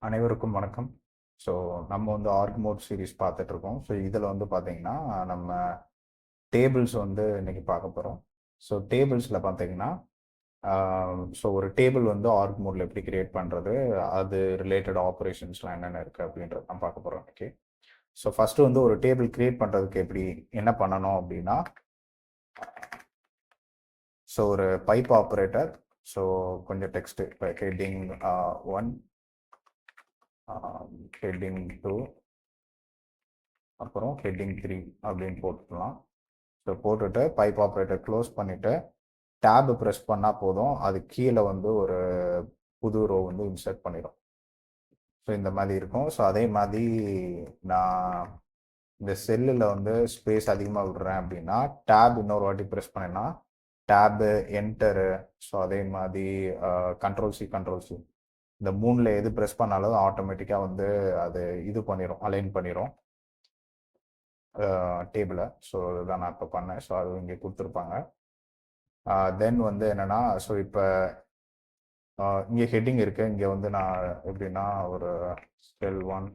அனைவருக்கும் வணக்கம். ஸோ நம்ம வந்து ஆர்க் மோட் சீரிஸ் பார்த்துட்ருக்கோம். ஸோ இதில் வந்து பார்த்தீங்கன்னா நம்ம டேபிள்ஸ் வந்து இன்னைக்கு பார்க்க போகிறோம். ஸோ டேபிள்ஸில் பார்த்தீங்கன்னா ஸோ ஒரு டேபிள் வந்து ஆர்க் மோடில் எப்படி கிரியேட் பண்ணுறது, அது ரிலேட்டட் ஆப்ரேஷன்ஸ்லாம் என்னென்ன இருக்குது அப்படின்றது தான் பார்க்க போகிறோம் இன்னைக்கு. ஸோ ஃபஸ்ட்டு வந்து ஒரு டேபிள் கிரியேட் பண்ணுறதுக்கு எப்படி என்ன பண்ணணும் அப்படின்னா, ஸோ ஒரு பைப் ஆப்ரேட்டர், ஸோ கொஞ்சம் டெக்ஸ்ட்டு இப்போ ஹெட்டிங் 1, ஹெட்டிங் 2, அப்புறம் ஹெட்டிங் 3 அப்படின்னு போட்டுக்கலாம். ஸோ போட்டுட்டு பைப் ஆப்ரேட்டர் க்ளோஸ் பண்ணிவிட்டு டேபு ப்ரெஸ் பண்ணால் போதும், அது கீழே வந்து ஒரு புது ரோ வந்து இன்சர்ட் பண்ணிடும். ஸோ இந்த மாதிரி இருக்கும். ஸோ அதே மாதிரி நான் இந்த செல்லில் வந்து ஸ்பேஸ் அதிகமாக விடுறேன் அப்படின்னா டேப் இன்னொரு வாட்டி ப்ரெஸ் பண்ணேன்னா டேபு, என்டரு, ஸோ அதே மாதிரி கண்ட்ரோல் சி இந்த மூணில் எது ப்ரெஸ் பண்ணாலும் ஆட்டோமேட்டிக்காக வந்து அது இது பண்ணிடும், அலைன் பண்ணிடும் டேபிளை. ஸோ இதுதான் நான் இப்போ பண்ணேன். ஸோ அது இங்கே கொடுத்துருப்பாங்க. தென் வந்து என்னென்னா, ஸோ இப்போ இங்கே ஹெட்டிங் இருக்குது. இங்கே வந்து நான் எப்படின்னா ஒரு செல் 1,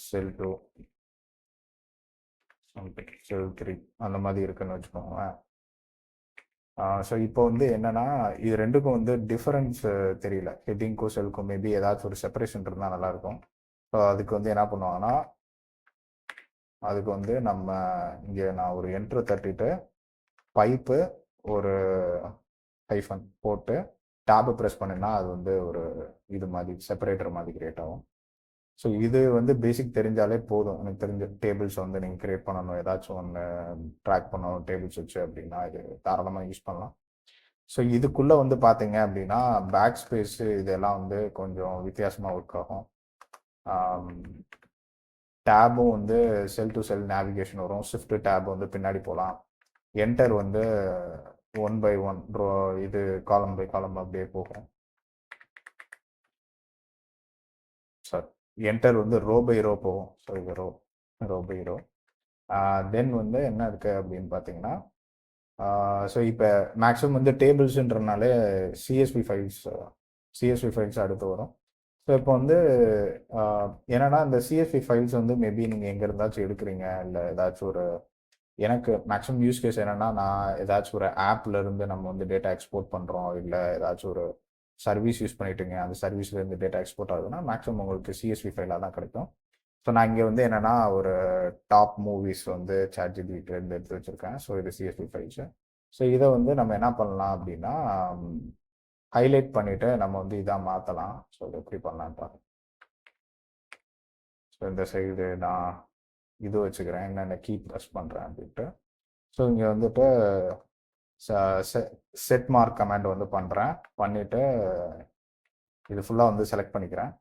செல் 2, செல் 3 அந்த மாதிரி இருக்குன்னு வச்சுக்கோங்களேன். ஸோ இப்போ வந்து என்னென்னா, இது ரெண்டுக்கும் வந்து டிஃபரன்ஸ் தெரியல. ஹெட்டிங்க்கும் செல்க்கும் மேபி ஏதாச்சும் ஒரு செப்பரேஷன் இருந்தால் நல்லாயிருக்கும். ஸோ அதுக்கு வந்து என்ன பண்ணுவாங்கன்னா, அதுக்கு வந்து நம்ம இங்கே நான் ஒரு என்ட்ரு தட்டிட்டு பைப்பு ஒரு ஹைஃபன் போட்டு டேபு ப்ரெஸ் பண்ணினா அது வந்து ஒரு இது மாதிரி செப்பரேட்டர் மாதிரி கிரியேட் ஆகும். ஸோ இது வந்து பேசிக் தெரிஞ்சாலே போதும். எனக்கு தெரிஞ்ச டேபிள்ஸ் வந்து நீங்கள் கிரியேட் பண்ணணும், ஏதாச்சும் ஒன்று ட்ராக் பண்ணணும் டேபிள்ஸ் வச்சு அப்படின்னா இது தாராளமாக யூஸ் பண்ணலாம். ஸோ இதுக்குள்ளே வந்து பார்த்தீங்க அப்படின்னா பேக் ஸ்பேஸு இதெல்லாம் வந்து கொஞ்சம் வித்தியாசமாக ஒர்க் ஆகும். டேபும் வந்து செல் டு செல் நேவிகேஷன் வரும். ஷிஃப்ட் டேப் வந்து பின்னாடி போகலாம். என்டர் வந்து 1 by 1 ரோ, இது காலம் பை காலம் அப்படியே போகும். சார் என்டர் வந்து ரோ பை ரோ போகும். ஸோ இது ரோ பை ரோ. தென் வந்து என்ன இருக்குது அப்படின்னு பார்த்தீங்கன்னா, ஸோ இப்போ மேக்ஸிமம் வந்து டேபிள்ஸுன்றனாலே சிஎஸ்வி ஃபைல்ஸ் அடுத்து வரும். ஸோ இப்போ வந்து என்னென்னா இந்த சிஎஸ்வி ஃபைல்ஸ் வந்து மேபி நீங்கள் எங்கே இருந்தாச்சும் எடுக்கிறீங்க, இல்லை ஏதாச்சும் ஒரு எனக்கு மேக்ஸிமம் யூஸ் கேஸ் என்னென்னா, நான் ஏதாச்சும் ஒரு ஆப்பில் இருந்து நம்ம வந்து டேட்டா எக்ஸ்போர்ட் பண்ணுறோம், இல்லை ஏதாச்சும் ஒரு சர்வீஸ் யூஸ் பண்ணிட்டுங்க, அந்த சர்வீஸ்லேருந்து டேட்டா எக்ஸ்போர்ட் ஆகுதுன்னா மேக்ஸிமம் உங்களுக்கு சிஎஸ்வி ஃபைலாக தான் கிடைக்கும். ஸோ நான் இங்கே வந்து என்னென்னா ஒரு டாப் மூவிஸ் வந்து ChatGPT எடுத்து வச்சுருக்கேன். ஸோ இது சிஎஸ்வி ஃபைல்ஸு. ஸோ இதை வந்து நம்ம என்ன பண்ணலாம் அப்படின்னா, ஹைலைட் பண்ணிவிட்டு நம்ம வந்து இதாக மாற்றலாம். ஸோ இது எப்படி பண்ணலான்னு பாருங்க. ஸோ இந்த சைடு நான் இது வச்சுக்கிறேன், என்னென்ன கீ ப்ரெஸ் பண்ணுறேன் அப்படின்ட்டு. ஸோ இங்கே வந்துட்டு செட் மார்க் கமாண்ட் வந்து பண்ணுறேன். பண்ணிவிட்டு இது ஃபுல்லாக வந்து செலக்ட் பண்ணிக்கிறேன்.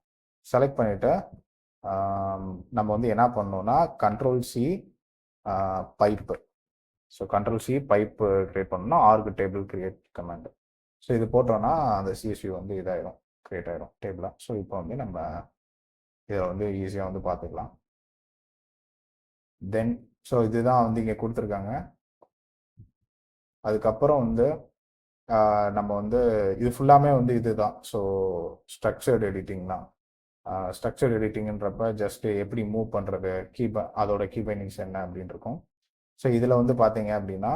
செலக்ட் பண்ணிவிட்டு நம்ம வந்து என்ன பண்ணணும்னா control C pipe. So control C pipe create பண்ணணும்னா arc table create command. So இது போட்டோன்னா அந்த சிஎஸ்வி வந்து இதாயிரும், க்ரியேட் ஆயிரும் டேபிளாக. ஸோ இப்போ வந்து நம்ம இதை வந்து ஈஸியாக வந்து பார்த்துக்கலாம். தென் ஸோ இதுதான் வந்து இங்கே கொடுத்துருக்காங்க. அதுக்கப்புறம் வந்து நம்ம வந்து இது ஃபுல்லாமே வந்து இதுதான். ஸோ ஸ்ட்ரக்சர்டு எடிட்டிங் தான். ஸ்ட்ரக்சர்டு எடிட்டிங்ன்றப்ப ஜஸ்ட்டு எப்படி மூவ் பண்ணுறது, அதோட கீ பைண்டிங்ஸ் என்ன அப்படின்னு இருக்கும். ஸோ இதில் வந்து பார்த்தீங்க அப்படின்னா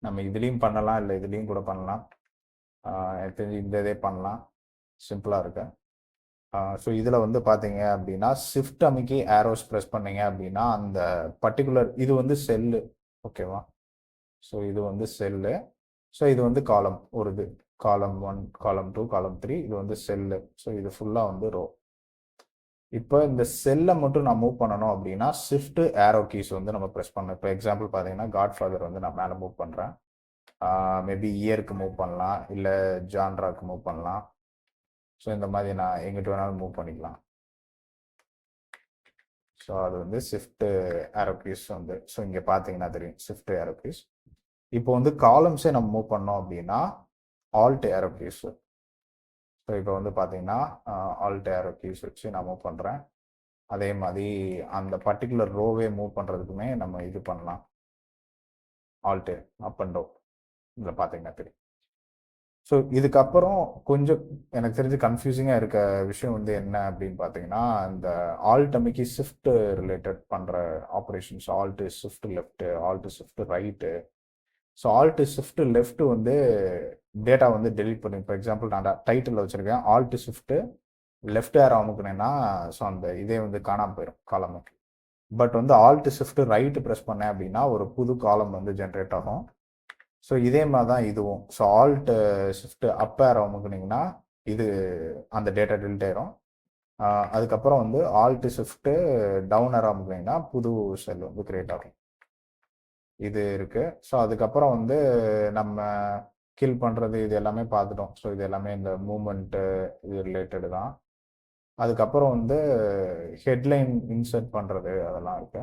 நம்ம இதுலேயும் பண்ணலாம், இல்லை இதுலேயும் கூட பண்ணலாம். எனக்கு தெரிஞ்சு இந்த இதே பண்ணலாம், சிம்பிளாக இருக்கு. ஸோ இதில் வந்து பார்த்தீங்க அப்படின்னா ஷிஃப்ட் அமைக்கி ஏரோஸ் ப்ரெஸ் பண்ணீங்க அப்படின்னா அந்த பர்டிகுலர் இது வந்து செல்லு, ஓகேவா. ஸோ இது வந்து செல்லு. ஸோ இது வந்து காலம், ஒரு இது காலம் 1, காலம் 2, காலம் 3, இது வந்து செல்லு. ஸோ இது ஃபுல்லாக வந்து ரோ. இப்போ இந்த செல்லை மட்டும் நான் மூவ் பண்ணணும் அப்படின்னா ஷிஃப்ட் ஏரோ கீஸ் வந்து நம்ம ப்ரெஸ் பண்ணணும். இப்போ எக்ஸாம்பிள் பார்த்தீங்கன்னா காட்ஃபாதர் வந்து நான் மேலே மூவ் பண்ணுறேன். மேபி இயருக்கு மூவ் பண்ணலாம், இல்லை ஜான்ராக்கு மூவ் பண்ணலாம். ஸோ இந்த மாதிரி நான் எங்கிட்ட வேணாலும் மூவ் பண்ணிக்கலாம். ஸோ அது வந்து ஷிஃப்ட் ஏரோ கீஸ் வந்து, ஸோ இங்கே பார்த்தீங்கன்னா தெரியும் ஷிஃப்ட் ஏரோ கீஸ். இப்போ வந்து காலம்ஸே நம்ம மூவ் பண்ணோம் அப்படின்னா ஆல்ட் ஏரோ கீஸ். ஸோ இப்போ வந்து பார்த்தீங்கன்னா ஆல்ட் ஏரோ கீஸ் வச்சு நான் மூவ் பண்ணுறேன். அதே மாதிரி அந்த பர்டிகுலர் ரோவே மூவ் பண்ணுறதுக்குமே நம்ம இது பண்ணலாம், ஆல்ட்டு அப் அண்ட் டவுன். இதில் பார்த்தீங்கன்னா தெரியும். ஸோ இதுக்கப்புறம் கொஞ்சம் எனக்கு தெரிஞ்சு கன்ஃபியூசிங்காக இருக்க விஷயம் வந்து என்ன அப்படின்னு பார்த்தீங்கன்னா, இந்த ஆல்ட் அமைக்கி ஷிஃப்ட் ரிலேட்டட் பண்ணுற operations, alt shift left, alt shift right. So alt shift left வந்து டேட்டா வந்து டெலீட் பண்ணி, இப்போ எக்ஸாம்பிள் நான் டைட்டில் வச்சுருக்கேன், ஆல்ட் ஷிஃப்ட் லெஃப்ட் ஏர் அமுக்குனேன்னா ஸோ அந்த இதே வந்து காணாமல் போயிடும் காலமு. பட் வந்து ஆல்ட் ஷிஃப்ட் ரைட்டு ப்ரெஸ் பண்ணேன் அப்படின்னா ஒரு புது காலம் வந்து ஜென்ரேட் ஆகும். ஸோ இதே மாதிரி தான் இதுவும். ஸோ ஆல்ட் ஷிஃப்ட் அப் ஏர் அமுக்குனீங்கன்னா இது அந்த டேட்டா டெலிட் ஆயிரும். அதுக்கப்புறம் வந்து ஆல்ட் ஷிஃப்ட் டவுன் ஏர் அமுக்குனீங்கன்னா புது செல் வந்து கிரியேட் ஆகும். இது இருக்கு. ஸோ அதுக்கப்புறம் வந்து நம்ம கில் பண்ணுறது இது எல்லாமே பார்த்துட்டோம். ஸோ இது எல்லாமே இந்த மூமெண்ட்டு இது ரிலேட்டடு தான். அதுக்கப்புறம் வந்து ஹெட்லைன் இன்சர்ட் பண்ணுறது அதெல்லாம் இருக்கு.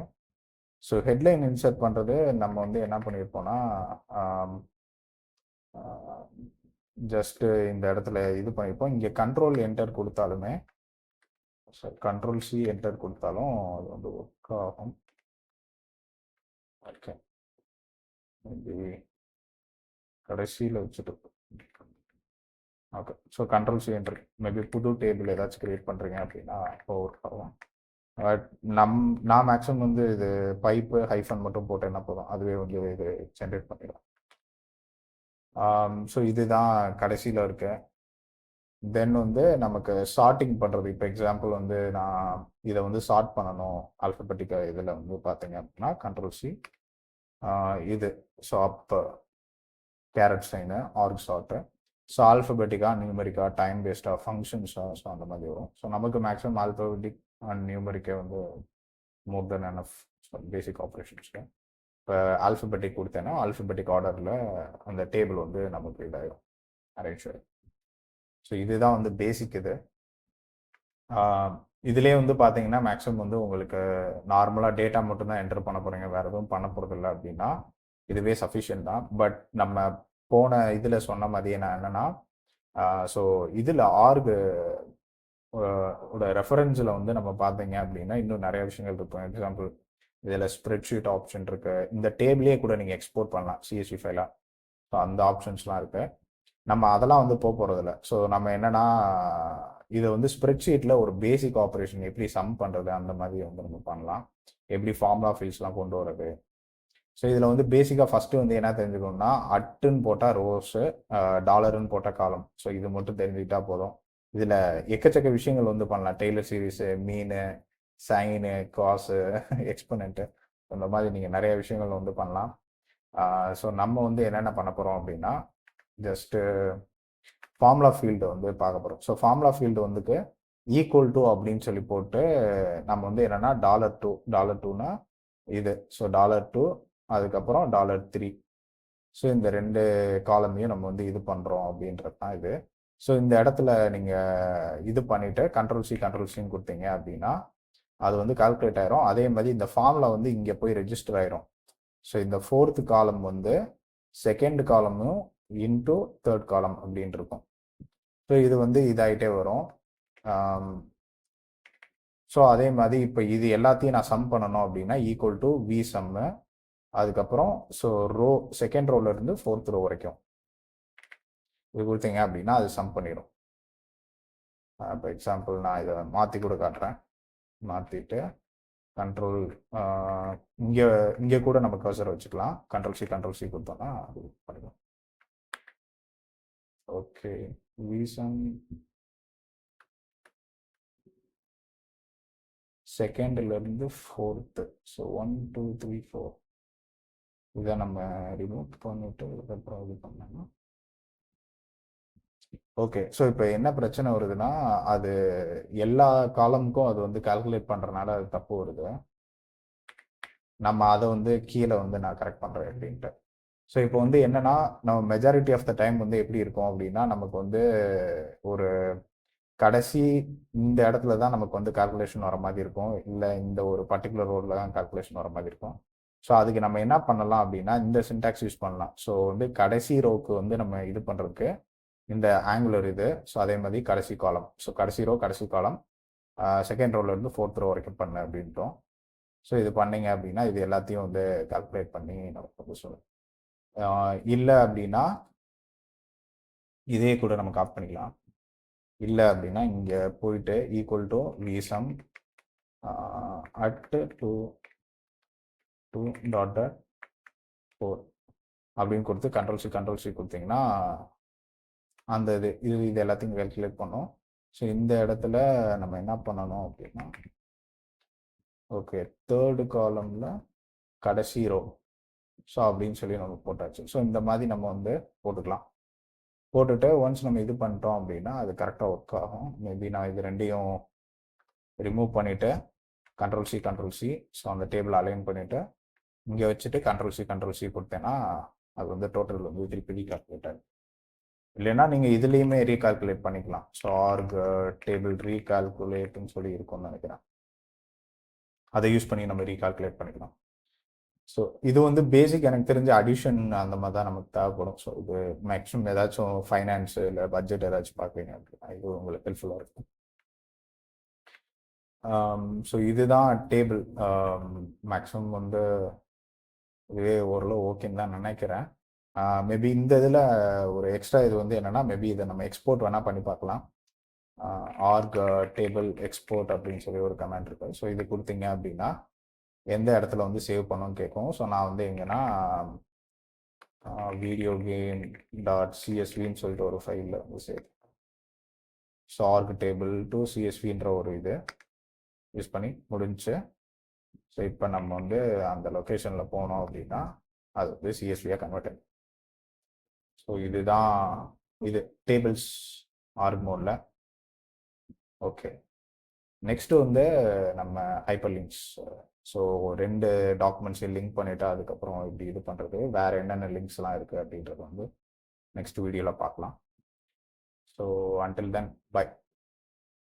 ஸோ ஹெட்லைன் இன்சர்ட் பண்ணுறது நம்ம வந்து என்ன பண்ணியிருப்போம்னா ஜஸ்ட்டு இந்த இடத்துல இது பண்ணியிருப்போம். இங்கே கண்ட்ரோல் என்டர் கொடுத்தாலுமே, கண்ட்ரோல் சி என்டர் கொடுத்தாலும் அது வந்து ஒர்க் ஆகும். ஓகே, மேபி கடைசியில் வச்சுட்டு okay. So control C enter, maybe புது டேபிள் ஏதாச்சும் கிரியேட் பண்ணுறீங்க அப்படின்னா இப்போ ஒர்க் ஆகும். பட் நான் மேக்ஸிமம் வந்து இது பைப்பு ஹைஃபன் மட்டும் போட்டேன்னா போதும், அதுவே வந்து இது ஜென்ரேட் பண்ணிடும். ஸோ இதுதான் கடைசியில் இருக்க. தென் வந்து நமக்கு சார்ட்டிங் பண்ணுறது, இப்போ எக்ஸாம்பிள் வந்து நான் இதை வந்து சார்ட் பண்ணணும் ஆல்ஃபபெட்டிக்காக இதில் வந்து பார்த்தீங்க அப்படின்னா கண்ட்ரோல் சி இது ஸோ அப்போ கேரட் சைனு ஆர்க் சார்ட்டு. ஸோ ஆல்ஃபபெட்டிக்காக நியூமெரிக்கா டைம் பேஸ்டாக ஃபங்க்ஷன்ஸாக ஸோ அந்த மாதிரி வரும். ஸோ நமக்கு மேக்ஸிமம் ஆல்ஃபபெட்டிக் அண்ட் நியூமெரிக்கே வந்து மோர் தென் எனஃப் பேசிக் ஆப்ரேஷன்ஸ்க்கு. இப்போ ஆல்ஃபபெட்டிக் கொடுத்தேன்னா ஆல்ஃபபெட்டிக் ஆர்டரில் அந்த டேபிள் வந்து நமக்கு இதாகிடும், அரேஞ்ச் ஆகிடும். ஸோ இதுதான் வந்து பேசிக் இது. இதுலேயே வந்து பார்த்தீங்கன்னா மேக்ஸிமம் வந்து உங்களுக்கு நார்மலாக டேட்டா மட்டும்தான் என்டர் பண்ண போகிறீங்க, வேறு எதுவும் பண்ண போகிறது இல்லை அப்படின்னா இதுவே சஃபிஷியன்ட் தான். பட் நம்ம போன இதில் சொன்ன மாதிரி நான் என்னென்னா, ஸோ இதில் ஆர்கு ஓட ரெஃபரன்ஸில் வந்து நம்ம பார்த்தீங்க அப்படின்னா இன்னும் நிறைய விஷயங்கள் இருக்கும். எக்ஸாம்பிள் இதில் ஸ்ப்ரெட்ஷீட் ஆப்ஷன் இருக்குது, இந்த டேபிளே கூட நீங்கள் எக்ஸ்போர்ட் பண்ணலாம் சிஎஸ்வி ஃபைலாக. ஸோ அந்த ஆப்ஷன்ஸ்லாம் இருக்குது. நம்ம அதெல்லாம் வந்து போக போகிறதில்ல. ஸோ நம்ம என்னென்னா இதை வந்து ஸ்ப்ரெட்ஷீட்டில் ஒரு பேசிக் ஆப்ரேஷன் எப்படி சம் பண்ணுறது அந்த மாதிரி வந்து நம்ம பண்ணலாம், எப்படி ஃபார்முலா ஃபீல்ட்ஸ்லாம் கொண்டு வரது. ஸோ இதில் வந்து பேசிக்காக ஃபஸ்ட்டு வந்து என்ன தெரிஞ்சுக்கணும்னா அட்டுன்னு போட்டால் ரோஸு, டாலருன்னு போட்டால் காலம். ஸோ இது மட்டும் தெரிஞ்சுக்கிட்டா போதும். இதில் எக்கச்சக்க விஷயங்கள் வந்து பண்ணலாம், டெய்லர் சீரீஸு, மீனு, சைனு, காசு, எக்ஸ்பனண்ட்டு, அந்த மாதிரி நீங்கள் நிறைய விஷயங்கள் வந்து பண்ணலாம். ஸோ நம்ம வந்து என்னென்ன பண்ண போகிறோம் அப்படின்னா ஜஸ்ட்டு ஃபார்முலா ஃபீல்டு வந்து பார்க்க போகிறோம். ஸோ ஃபார்முலா ஃபீல்டு வந்துட்டு ஈக்குவல் டு அப்படின்னு சொல்லி போட்டு நம்ம வந்து என்னென்னா $2 இது. ஸோ $2 அதுக்கப்புறம் $3. ஸோ இந்த 2 காலமையும் நம்ம வந்து இது பண்ணுறோம் அப்படின்றது தான் இது. ஸோ இந்த இடத்துல நீங்கள் இது பண்ணிவிட்டு கண்ட்ரோல் சின்னு கொடுத்தீங்க அப்படின்னா அது வந்து கால்குலேட் ஆயிரும். அதே மாதிரி இந்த ஃபார்முலா வந்து இங்கே போய் ரெஜிஸ்டர் ஆயிரும். ஸோ இந்த 4th காலம் வந்து 2nd காலமும் இன்டூ 3rd காலம் அப்படின்னு இருக்கும். ஸோ இது வந்து இதாகிட்டே வரும். ஸோ அதே மாதிரி இப்போ இது எல்லாத்தையும் நான் சம் பண்ணணும் அப்படின்னா ஈக்குவல் டு வி சம்மு, அதுக்கப்புறம் so rho 2nd ரோலேருந்து 4th row வரைக்கும் இது கொடுத்தீங்க அப்படின்னா அது சம் பண்ணிடும். இப்போ எக்ஸாம்பிள் நான் இதை மாற்றி கூட காட்டுறேன். மாற்றிட்டு கண்ட்ரோல் இங்கே கூட நம்ம கர்சர் வச்சுக்கலாம். கண்ட்ரோல் சி கொடுத்தோம்னா அது பண்ணிடும். Okay, விசம் 2ndலேருந்து 4th. ஸோ 1 2 3 4 இதை நம்ம ரிமூவ் பண்ணிட்டு அதுக்கப்புறம் இது பண்ணோம்னா ஓகே. ஸோ இப்போ என்ன பிரச்சனை வருதுன்னா அது எல்லா காலமுக்கும் அது வந்து கால்குலேட் பண்ணுறதுனால அது தப்பு வருது. நம்ம அதை வந்து கீழே வந்து நான் கரெக்ட் பண்ணுறேன் அப்படின்ட்டு. ஸோ இப்போ வந்து என்னன்னா நம்ம மெஜாரிட்டி ஆஃப் த டைம் வந்து எப்படி இருக்கும் அப்படின்னா நமக்கு வந்து ஒரு கடைசி இந்த இடத்துல தான் நமக்கு வந்து கால்குலேஷன் வர மாதிரி இருக்கும், இல்லை இந்த ஒரு பர்டிகுலர் ரோடில் தான் கால்குலேஷன் வர மாதிரி இருக்கும். ஸோ அதுக்கு நம்ம என்ன பண்ணலாம் அப்படின்னா இந்த சின்டாக்ஸ் யூஸ் பண்ணலாம். ஸோ வந்து கடைசி ரோவுக்கு வந்து நம்ம இது பண்ணுறதுக்கு இந்த ஆங்குலர் இது. ஸோ அதே மாதிரி கடைசி காலம், ஸோ கடைசி ரோ கடைசி காலம் 2nd ரோலேருந்து 4th ரோ வரைக்கும் பண்ண அப்படின்ட்டோம். ஸோ இது பண்ணீங்க அப்படின்னா இது எல்லாத்தையும் வந்து கால்குலேட் பண்ணி நமக்கு வந்து சொல்லுங்கள். இல்லை அப்படின்னா இதே கூட நம்ம காப்பி பண்ணிக்கலாம். இல்லை அப்படின்னா இங்கே போயிட்டு ஈக்குவல் டு விசம் at 2 டாட் டாட் 4 அப்படின்னு கொடுத்து கண்ட்ரோல் சி கொடுத்தீங்கன்னா அந்த இது எல்லாத்தையும் கால்குலேட் பண்ணோம். ஸோ இந்த இடத்துல நம்ம என்ன பண்ணணும் அப்படின்னா, ஓகே, தேர்டு காலமில் கடைசி ரோ, ஸோ அப்படின்னு சொல்லி நம்ம போட்டாச்சு. ஸோ இந்த மாதிரி நம்ம வந்து போட்டுக்கலாம். போட்டுட்டு ஒன்ஸ் நம்ம இது பண்ணிட்டோம் அப்படின்னா அது கரெக்டாக ஒர்க் ஆகும். மேபி நான் இது ரெண்டையும் ரிமூவ் பண்ணிவிட்டு கண்ட்ரோல் சி ஸோ அந்த டேபிள் அலைன் பண்ணிவிட்டு இங்கே வச்சுட்டு கண்ட்ரோல் சி கொடுத்தேன்னா அது வந்து டோட்டல் வந்து திருப்பி ரீகால்குலேட் ஆகும். இல்லைன்னா நீங்கள் இதுலேயுமே ரீகால்குலேட் பண்ணிக்கலாம். ஸோ ஆர்க் டேபிள் ரீகால்குலேட்னு சொல்லி இருக்கும்னு நினைக்கிறேன். அதை யூஸ் பண்ணி நம்ம ரீகால்குலேட் பண்ணிக்கலாம். ஸோ இது வந்து பேசிக் எனக்கு தெரிஞ்ச அடிஷன் அந்த மாதிரி தான் நமக்கு தேவைப்படும். ஸோ இது மேக்ஸிமம் ஏதாச்சும் ஃபைனான்ஸு இல்லை பட்ஜெட் ஏதாச்சும் பார்க்குறீங்க அப்படின்னா இது உங்களுக்கு ஹெல்ப்ஃபுல்லாக இருக்கும். ஸோ இதுதான் டேபிள். மேக்ஸிமம் வந்து இதுவே ஓரளவு ஓகேன்னு தான் நினைக்கிறேன். மேபி இந்த இதில் ஒரு எக்ஸ்ட்ரா இது வந்து என்னென்னா, மேபி இதை நம்ம எக்ஸ்போர்ட் வேணால் பண்ணி பார்க்கலாம். ஆர்க் டேபிள் எக்ஸ்போர்ட் அப்படின்னு சொல்லி ஒரு கமெண்ட் இருக்கு. ஸோ இது கொடுத்தீங்க அப்படின்னா எந்த இடத்துல வந்து சேவ் பண்ணணும்னு கேட்கும். ஸோ நான் வந்து எங்கன்னா வீடியோ கேம் டாட் சிஎஸ்வின்னு சொல்லிட்டு ஒரு ஃபைலில் வந்து சேவ். ஸோ ஆர்க் டேபிள் டு சிஎஸ்வின்ற ஒரு இது யூஸ் பண்ணி முடிஞ்சு. ஸோ இப்போ நம்ம வந்து அந்த லொக்கேஷனில் போனோம் அப்படின்னா அது வந்து சிஎஸ்வியாக கன்வெர்ட் ஆகும். ஸோ இதுதான் இது டேபிள்ஸ் ஆர்க் மோடில். ஓகே, நெக்ஸ்ட்டு வந்து நம்ம ஹைப்பர் லிங்க்ஸ். ஸோ 2 டாக்குமெண்ட்ஸையும் லிங்க் பண்ணிவிட்டு அதுக்கப்புறம் இப்படி இது பண்ணுறது, வேறு என்னென்ன லிங்க்ஸ்லாம் இருக்குது அப்படின்றது வந்து நெக்ஸ்ட் வீடியோவில் பார்க்கலாம். So until then by.